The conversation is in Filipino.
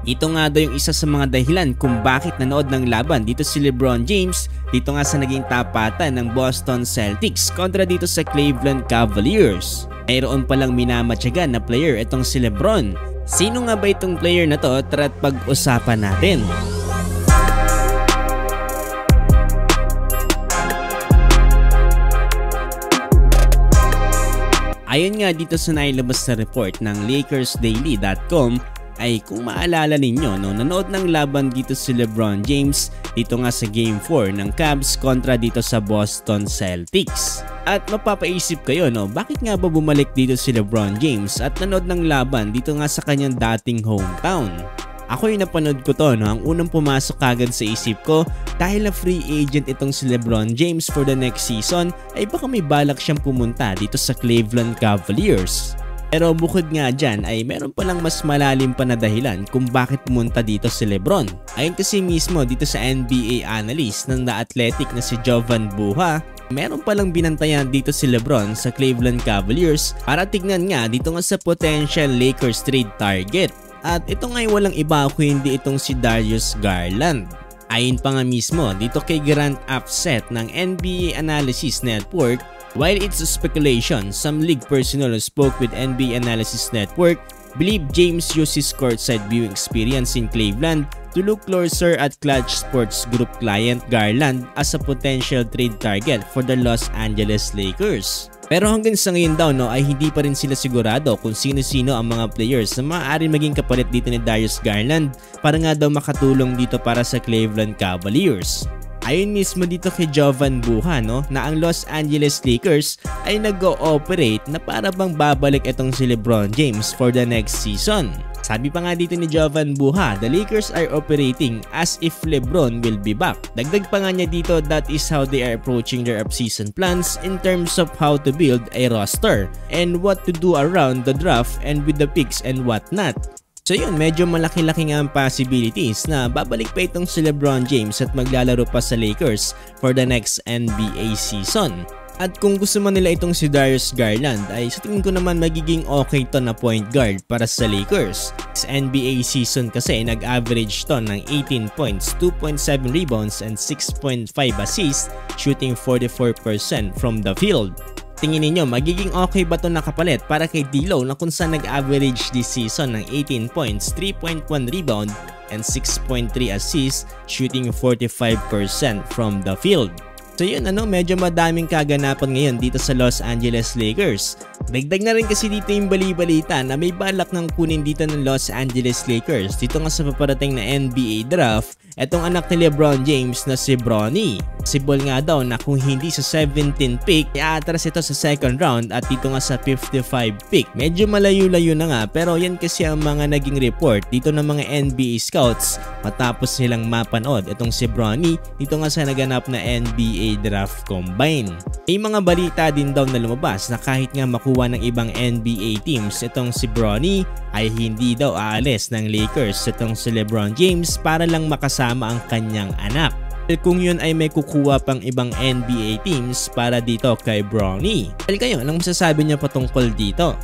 Ito nga daw yung isa sa mga dahilan kung bakit nanood ng laban dito si LeBron James dito nga sa naging tapatan ng Boston Celtics kontra dito sa Cleveland Cavaliers. Mayroon palang minamatyagan na player itong si LeBron. Sino nga ba itong player na to? Tara't pag-usapan natin. Ayon nga dito sa nailabas na report ng LakersDaily.com ay kung maalala ninyo nanood ng laban dito si LeBron James dito nga sa Game 4 ng Cavs kontra dito sa Boston Celtics. At mapapaisip kayo bakit nga ba bumalik dito si LeBron James at nanood ng laban dito nga sa kanyang dating hometown? Ako yung napanood ko to ang unang pumasok agad sa isip ko dahil na free agent itong si LeBron James for the next season ay baka may balak siyang pumunta dito sa Cleveland Cavaliers. Pero bukod nga dyan ay meron palang mas malalim pa na dahilan kung bakit pumunta dito si LeBron. Ayon kasi mismo dito sa NBA analyst ng The Athletic na si Jovan Buha, meron palang binantayan dito si LeBron sa Cleveland Cavaliers para tignan nga dito nga sa potential Lakers trade target. At ito nga'y walang iba kundi itong si Darius Garland. Ayon pa nga mismo dito kay Grant Upset ng NBA Analysis Network, while it's a speculation, some league personnel who spoke with NBA Analysis Network believe James used his courtside viewing experience in Cleveland to look closer at Clutch Sports Group client Garland as a potential trade target for the Los Angeles Lakers. Pero hanggang sa ngayon daw ay hindi pa rin sila sigurado kung sino-sino ang mga players na maaari maging kapalit dito ni Darius Garland para nga daw makatulong dito para sa Cleveland Cavaliers. Ayon mismo dito kay Jovan Buha na ang Los Angeles Lakers ay nag-ooperate na para bang babalik itong si LeBron James for the next season. Sabi pa nga dito ni Jovan Buha, the Lakers are operating as if LeBron will be back. Dagdag pa nga niya dito, that is how they are approaching their offseason plans in terms of how to build a roster and what to do around the draft and with the picks and whatnot. So yun, medyo malaki-laki nga ang possibilities na babalik pa itong si LeBron James at maglalaro pa sa Lakers for the next NBA season. At kung gusto man nila itong si Darius Garland ay sa tingin ko naman magiging okay to na point guard para sa Lakers. Sa NBA season kasi nag-average to ng 18 points, 2.7 rebounds and 6.5 assists, shooting 44% from the field. Tingin ninyo magiging okay ba to nakapalit para kay D'Lo na kung saan nag-average this season ng 18 points, 3.1 rebound and 6.3 assists, shooting 45% from the field. So yun medyo madaming kaganapan ngayon dito sa Los Angeles Lakers. Dagdag na rin kasi dito yung bali-balita na may balak ng kunin dito ng Los Angeles Lakers dito nga sa paparating na NBA draft etong anak ni LeBron James na si Bronny. Possible nga daw na kung hindi sa 17th pick, i-atras ito sa second round at dito nga sa 55 pick. Medyo malayo-layo na nga pero yan kasi ang mga naging report dito ng mga NBA scouts matapos silang mapanood itong si Bronny dito nga sa naganap na NBA draft combine. May mga balita din daw na lumabas na kahit nga makuha ng ibang NBA teams itong si Bronny ay hindi daw aalis ng Lakers itong si LeBron James para lang makasama ang kanyang anak. Kung yun ay may kukuha pang ibang NBA teams para dito kay Bronny. Kayo, anong masasabi niyo patungkol dito?